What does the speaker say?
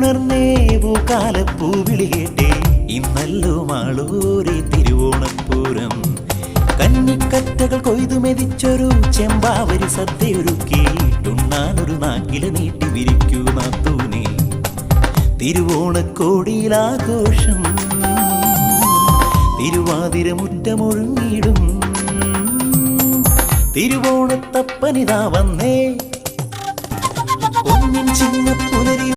ഉണർന്നേ പൂക്കാലപ്പൂവിളി കേട്ടേ ഇന്നല്ലോ മാളൂരെ തിരുവോണപ്പൂരം കന്നിക്കറ്റകൾ കൊയ്തു മെതിച്ചൊരു ചെമ്പാവരി സദ്യയൊരുക്കിയിട്ടുണ്ണാനൊരു നാക്കില നീട്ടി വിരിക്കൂ നാത്തൂനെ തിരുവോണക്കോടിയിലാഘോഷം തിരുവാതിര മുറ്റമൊഴുങ്ങിടും തിരുവോണത്തപ്പനിതാ വന്നേ പൊന്നിൻ ചിങ്ങപ്പുലരി